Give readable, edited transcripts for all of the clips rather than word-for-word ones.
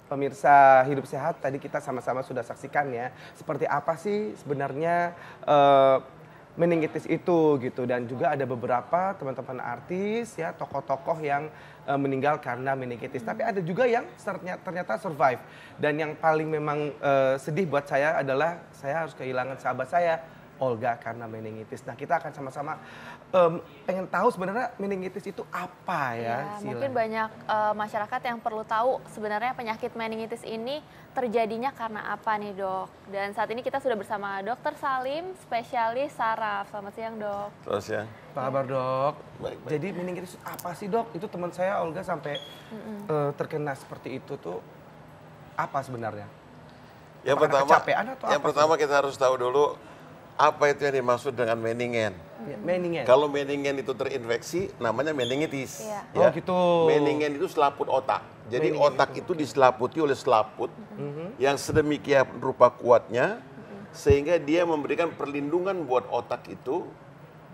pemirsa Hidup Sehat, tadi kita sama-sama sudah saksikan ya, seperti apa sih sebenarnya meningitis itu gitu, dan juga ada beberapa teman-teman artis ya, tokoh-tokoh yang meninggal karena meningitis. Tapi ada juga yang ternyata survive. Dan yang paling memang sedih buat saya adalah saya harus kehilangan sahabat saya, Olga, karena meningitis. Nah, kita akan sama-sama pengen tahu sebenarnya meningitis itu apa ya, ya mungkin banyak masyarakat yang perlu tahu sebenarnya penyakit meningitis ini terjadinya karena apa nih, Dok. Dan saat ini kita sudah bersama Dr. Salim, spesialis saraf. Selamat siang, Dok. Selamat siang. Apa kabar, Dok? Baik. Jadi meningitis apa sih, Dok? Itu teman saya Olga sampai terkena seperti itu tuh apa sebenarnya? Yang Apakah pertama, kecapean atau yang apa pertama kita harus tahu dulu apa itu yang dimaksud dengan meningen. Ya, meningen. Kalau meningen itu terinfeksi, namanya meningitis. Iya. Oh, gitu. Meningen itu selaput otak. Jadi Meningen otak itu diselaputi oleh selaput yang sedemikian rupa kuatnya, sehingga dia memberikan perlindungan buat otak itu,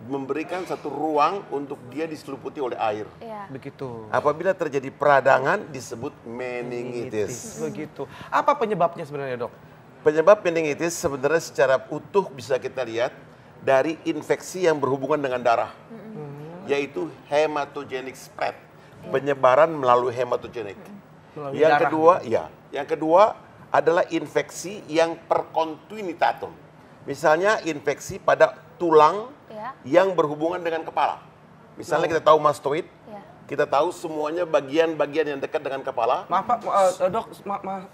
memberikan satu ruang untuk dia diseliputi oleh air. Iya. Begitu. Apabila terjadi peradangan disebut meningitis. Begitu. Apa penyebabnya sebenarnya, Dok? Penyebab meningitis sebenarnya secara utuh bisa kita lihat dari infeksi yang berhubungan dengan darah, yaitu hematogenic spread, penyebaran melalui hematogenik. Melalui Yang darah. kedua, yang kedua adalah infeksi yang per continuitatum. Misalnya infeksi pada tulang Ya. yang berhubungan dengan kepala. Misalnya kita tahu mastoid, Ya. kita tahu semuanya bagian-bagian yang dekat dengan kepala. Maaf Pak, Dok,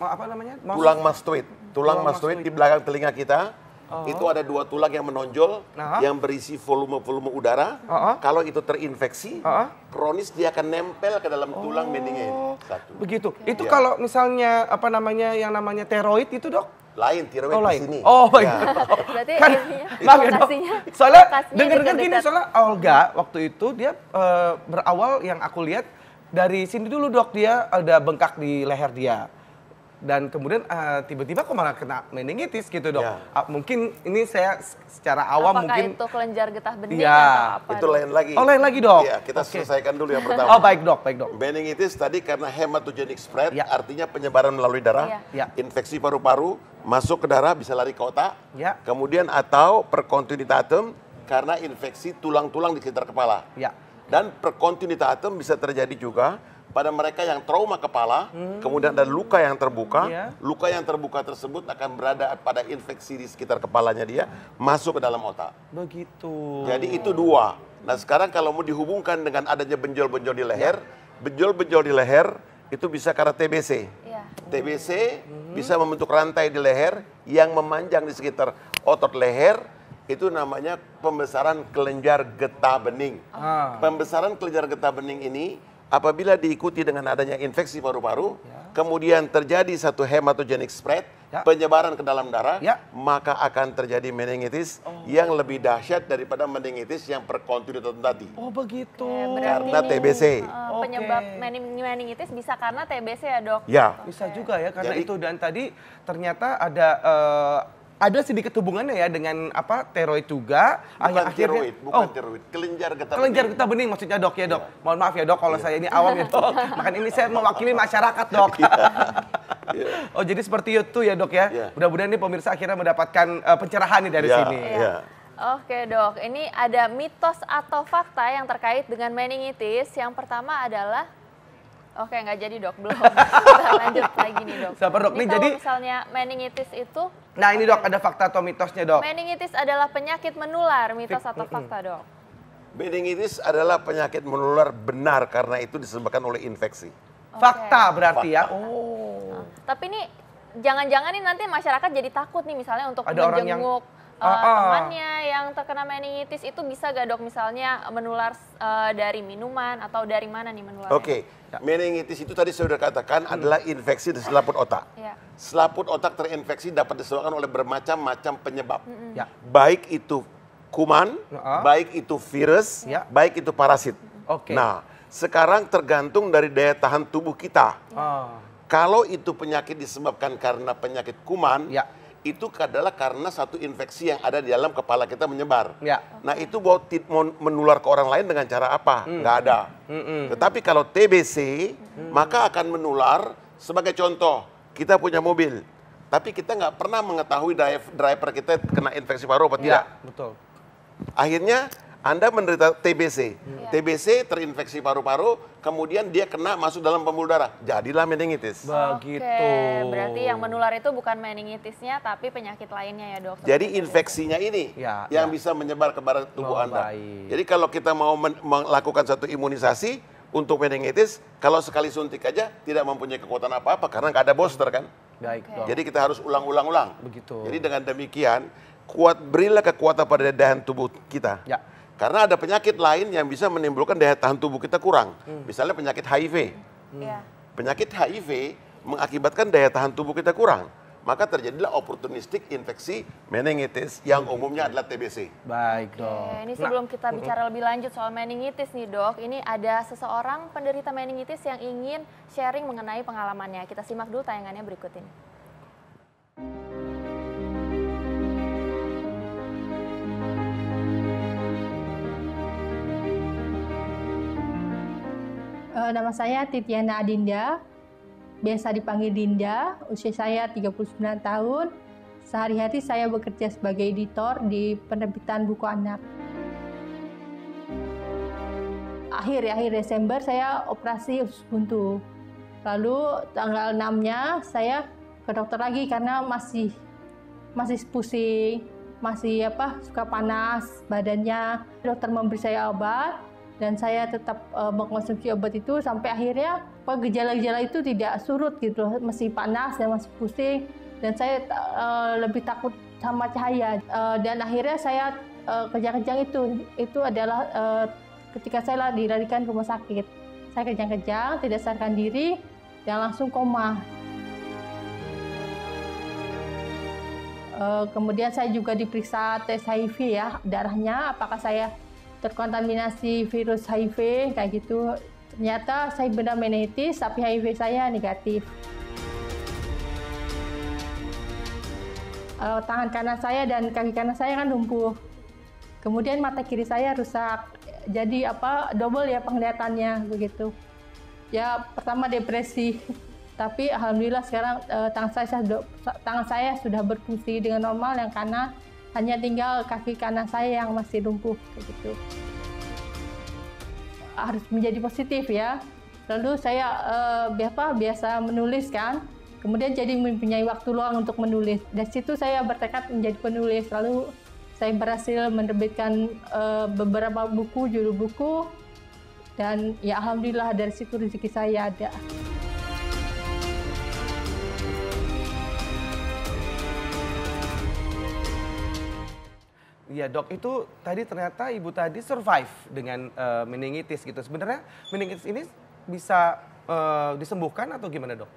apa namanya? Tulang mastoid. Tulang Tulang mastoid mastoid. di belakang telinga kita. Itu ada dua tulang yang menonjol, yang berisi volume-volume udara. Kalau itu terinfeksi, kronis dia akan nempel ke dalam tulang meningen. Satu. Begitu. Itu Ya. kalau misalnya apa namanya yang namanya teroid itu, Dok? Lain, tiroid Oh, di lain. sini. Oh, baik. Ya. Berarti Kan, intinya maaf ya, Dok. lokasinya- Soalnya lokasinya dengar-dengar gini, dekat-dekat. soalnya Olga waktu itu dia berawal yang aku lihat dari sini dulu, Dok, dia ada bengkak di leher dia. Dan kemudian tiba-tiba kok malah kena meningitis gitu, Dok. Ya. Mungkin ini saya secara awam Apakah mungkin itu kelenjar getah bening Iya, atau apa? Itu Dok? lain lagi. Oh, lain lagi, Dok. Iya, kita Oke. selesaikan dulu yang pertama. Oh, baik, Dok, baik, Dok. Meningitis tadi karena hematogenic spread, Ya. artinya penyebaran melalui darah. Ya. Infeksi paru-paru masuk ke darah bisa lari ke otak. Ya. Kemudian atau per continuitatum karena infeksi tulang-tulang di sekitar kepala. Ya. Dan per continuitatum bisa terjadi juga pada mereka yang trauma kepala, kemudian ada luka yang terbuka. Iya. Luka yang terbuka tersebut akan berada pada infeksi di sekitar kepalanya dia, masuk ke dalam otak. Begitu. Jadi itu dua. Nah sekarang kalau mau dihubungkan dengan adanya benjol-benjol di leher, benjol-benjol di leher itu bisa karena TBC. Iya. TBC bisa membentuk rantai di leher yang memanjang di sekitar otot leher, itu namanya pembesaran kelenjar getah bening. Pembesaran kelenjar getah bening ini apabila diikuti dengan adanya infeksi paru-paru, kemudian terjadi satu hematogenic spread, penyebaran ke dalam darah, maka akan terjadi meningitis yang lebih dahsyat daripada meningitis yang per continuitatum tadi. Oh, begitu. Berarti Karena ini, TBC. penyebab meningitis bisa karena TBC ya, Dok? Ya. Bisa juga ya karena Jadi- itu, dan tadi ternyata ada sedikit hubungannya ya dengan apa tiroid juga. Bukan Akhirnya- tiroid, bukan tiroid, kelenjar getah kelenjar bening. getah bening maksudnya, Dok, ya, Dok. Mohon maaf ya, Dok, kalau saya ini awam ya, Dok. Makanya ini saya mewakili masyarakat, Dok. Oh, jadi seperti itu ya, Dok ya. Iya. Mudah-mudahan nih pemirsa akhirnya mendapatkan pencerahan nih dari Ya, sini. ya. Oke, Dok. Ini ada mitos atau fakta yang terkait dengan meningitis. Yang pertama adalah oke, nggak jadi, Dok, belum. Kita lanjut lagi nih, Dok. Sabar, Dok. Ini Nih, kalau jadi- misalnya meningitis itu, Nah, ini, Dok, ada fakta atau mitosnya, Dok. meningitis adalah penyakit menular, mitos atau fakta, Dok? Meningitis adalah penyakit menular benar karena itu disebabkan oleh infeksi. Fakta berarti ya. Fakta. Oh. Tapi ini jangan-jangan nih nanti masyarakat jadi takut nih misalnya untuk Ada orang yang- menjenguk temannya yang terkena meningitis, itu bisa gak, Dok, misalnya menular dari minuman atau dari mana nih menularnya? Oke, meningitis itu tadi saya sudah katakan adalah infeksi di selaput otak. Ya. Selaput otak terinfeksi dapat disebabkan oleh bermacam-macam penyebab. Ya. Baik itu kuman, baik itu virus, Ya. baik itu parasit. Oke. Nah, sekarang tergantung dari daya tahan tubuh kita. Ah. Kalau itu penyakit disebabkan karena penyakit kuman, Ya. itu adalah karena satu infeksi yang ada di dalam kepala kita menyebar. Ya. Nah itu mau menular ke orang lain dengan cara apa? Nggak ada. Tetapi kalau TBC, maka akan menular sebagai contoh. kita punya mobil, tapi kita nggak pernah mengetahui driver kita kena infeksi paru apa tidak. Betul. Akhirnya Anda menderita TBC. TBC terinfeksi paru-paru, kemudian dia kena masuk dalam pembuluh darah. Jadilah meningitis. Begitu. Oke, berarti yang menular itu bukan meningitisnya, tapi penyakit lainnya ya dok? Jadi infeksinya ini yang bisa menyebar kepada tubuh Anda. Baik. Jadi kalau kita mau melakukan satu imunisasi untuk meningitis, kalau sekali suntik aja tidak mempunyai kekuatan apa-apa karena nggak ada booster kan. Baik, dok. Jadi kita harus ulang-ulang. Begitu. Jadi dengan demikian, berilah kekuatan pada daya tahan tubuh kita. Ya. Karena ada penyakit lain yang bisa menimbulkan daya tahan tubuh kita kurang. Misalnya penyakit HIV. Iya. Penyakit HIV mengakibatkan daya tahan tubuh kita kurang. Maka terjadilah opportunistic infeksi meningitis yang umumnya adalah TBC. Baik, dok. Oke, ini sebelum kita bicara lebih lanjut soal meningitis nih dok, ini ada seseorang penderita meningitis yang ingin sharing mengenai pengalamannya. Kita simak dulu tayangannya berikut ini. Nama saya Titiana Adinda, biasa dipanggil Dinda, usia saya 39 tahun. Sehari-hari saya bekerja sebagai editor di penerbitan buku anak. Akhir Desember saya operasi usus buntu. Lalu tanggal 6-nya saya ke dokter lagi karena masih pusing, masih suka panas badannya. Dokter memberi saya obat. Dan saya tetap mengkonsumsi obat itu sampai akhirnya gejala-gejala itu tidak surut gitu, masih panas dan masih pusing, dan saya lebih takut sama cahaya. Dan akhirnya saya kejang-kejang itu adalah ketika saya dilarikan ke rumah sakit. Saya kejang-kejang, tidak sadarkan diri, dan langsung koma. Kemudian saya juga diperiksa tes HIV ya, darahnya apakah saya terkontaminasi virus HIV kayak gitu. Ternyata saya benar meningitis, tapi HIV saya negatif. Tangan kanan saya dan kaki kanan saya kan lumpuh. Kemudian mata kiri saya rusak. Jadi double ya penglihatannya begitu. Ya pertama depresi, tapi alhamdulillah sekarang tangan saya sudah berfungsi dengan normal, yang kanan hanya tinggal kaki kanan saya yang masih lumpuh kayak gitu. Harus menjadi positif ya. Lalu saya biasa menulis kan. Kemudian jadi mempunyai waktu luang untuk menulis. Dari situ saya bertekad menjadi penulis. Lalu saya berhasil menerbitkan beberapa buku, judul buku. Dan ya alhamdulillah dari situ rezeki saya ada. Iya dok, itu tadi ternyata ibu tadi survive dengan meningitis gitu. Sebenarnya meningitis ini bisa disembuhkan atau gimana dok?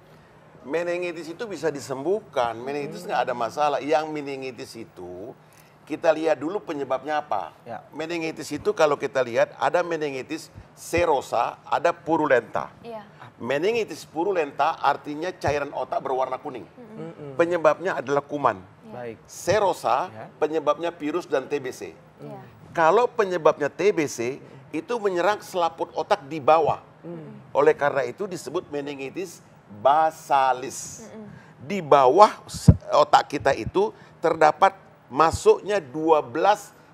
Meningitis itu bisa disembuhkan, meningitis nggak ada masalah. Yang meningitis itu kita lihat dulu penyebabnya apa. Ya. Meningitis itu kalau kita lihat ada meningitis serosa, ada purulenta. Iya. Meningitis purulenta artinya cairan otak berwarna kuning. Penyebabnya adalah kuman. Baik. Serosa penyebabnya virus dan TBC. Iya. Kalau penyebabnya TBC itu menyerang selaput otak di bawah. Oleh karena itu disebut meningitis basalis. Di bawah otak kita itu terdapat masuknya 12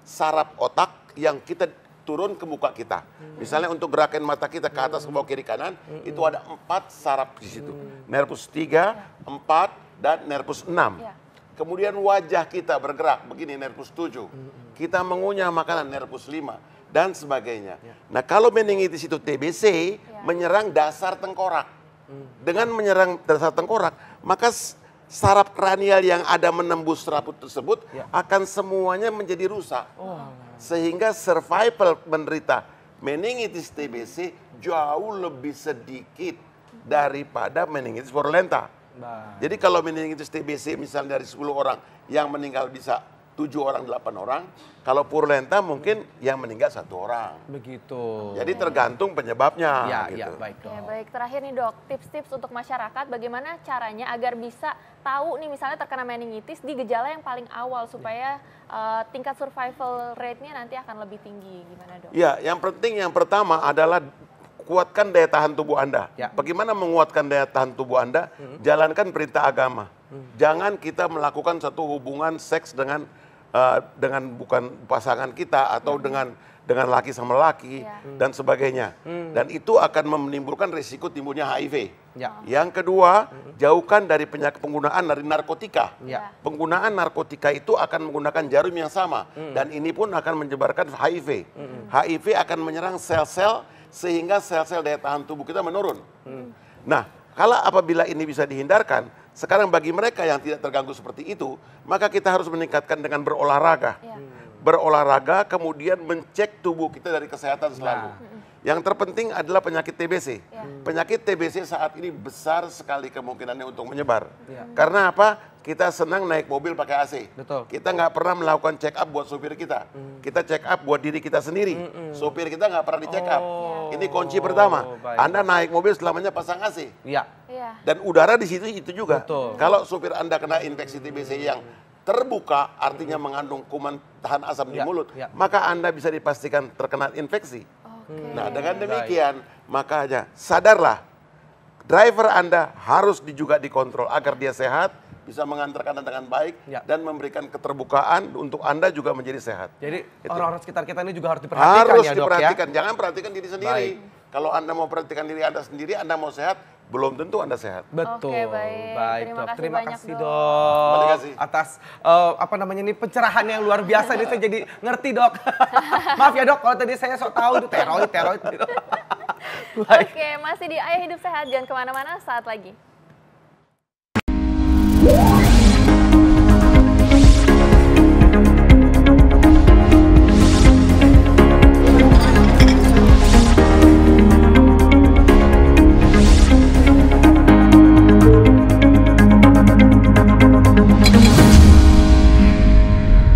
saraf otak yang kita turun ke muka kita. Misalnya untuk gerakan mata kita ke atas, ke bawah, kiri, kanan, itu ada 4 saraf di situ. Nervus 3, 4, dan nervus 6. Ya. Kemudian wajah kita bergerak, begini nervus 7. Kita mengunyah makanan nervus 5 dan sebagainya. Nah, kalau meningitis itu TBC menyerang dasar tengkorak. Dengan menyerang dasar tengkorak, maka saraf kranial yang ada menembus serabut tersebut akan semuanya menjadi rusak. Sehingga survival menderita meningitis TBC jauh lebih sedikit daripada meningitis purulenta. Jadi kalau meningitis TBC misalnya dari 10 orang yang meninggal bisa 7 orang, 8 orang. Kalau purulenta mungkin yang meninggal 1 orang. Begitu. Jadi tergantung penyebabnya. Ya, gitu. ya, baik dok. Ya, baik, terakhir nih dok, tips-tips untuk masyarakat bagaimana caranya agar bisa tahu nih misalnya terkena meningitis di gejala yang paling awal supaya tingkat survival rate-nya nanti akan lebih tinggi. Gimana dok? Ya, yang penting yang pertama adalah kuatkan daya tahan tubuh Anda. Ya. Bagaimana menguatkan daya tahan tubuh Anda? Jalankan perintah agama. Jangan kita melakukan satu hubungan seks dengan bukan pasangan kita atau dengan laki sama laki dan sebagainya. Dan itu akan menimbulkan risiko timbulnya HIV. Ya. Yang kedua, jauhkan dari penggunaan dari narkotika. Ya. Penggunaan narkotika itu akan menggunakan jarum yang sama dan ini pun akan menyebarkan HIV. HIV akan menyerang sel-sel sehingga sel-sel daya tahan tubuh kita menurun. Nah, kalau apabila ini bisa dihindarkan, sekarang bagi mereka yang tidak terganggu seperti itu, maka kita harus meningkatkan dengan berolahraga. Berolahraga, kemudian mencek tubuh kita dari kesehatan selalu. Yang terpenting adalah penyakit TBC. Penyakit TBC saat ini besar sekali kemungkinannya untuk menyebar. Karena apa? Kita senang naik mobil pakai AC. Betul. Kita nggak pernah melakukan check up buat supir kita. Kita check up buat diri kita sendiri. Supir kita nggak pernah di check up. Ini kunci pertama. Baik. Anda naik mobil selamanya pasang AC. Iya. Dan udara di situ itu juga. Betul. Kalau supir Anda kena infeksi TBC yang terbuka, artinya mengandung kuman tahan asam di mulut, maka Anda bisa dipastikan terkena infeksi. Nah, dengan demikian, makanya sadarlah, driver Anda harus juga dikontrol agar dia sehat, bisa mengantarkan Anda dengan baik, dan memberikan keterbukaan untuk Anda juga menjadi sehat. Jadi orang-orang sekitar kita ini juga harus diperhatikan Harus ya, Dok, diperhatikan, ya? jangan perhatikan diri sendiri. Kalau Anda mau perhatikan diri Anda sendiri, Anda mau sehat, belum tentu Anda sehat. Betul. Oke, baik. Dok. Terima Terima kasih kasih, banyak, Dok. Terima kasih. Atas pencerahan yang luar biasa ini saya jadi ngerti, Dok. Maaf ya, Dok, kalau tadi saya sok tahu itu teroid. Oke, masih di Ayo Hidup Sehat, jangan kemana-mana, saat lagi.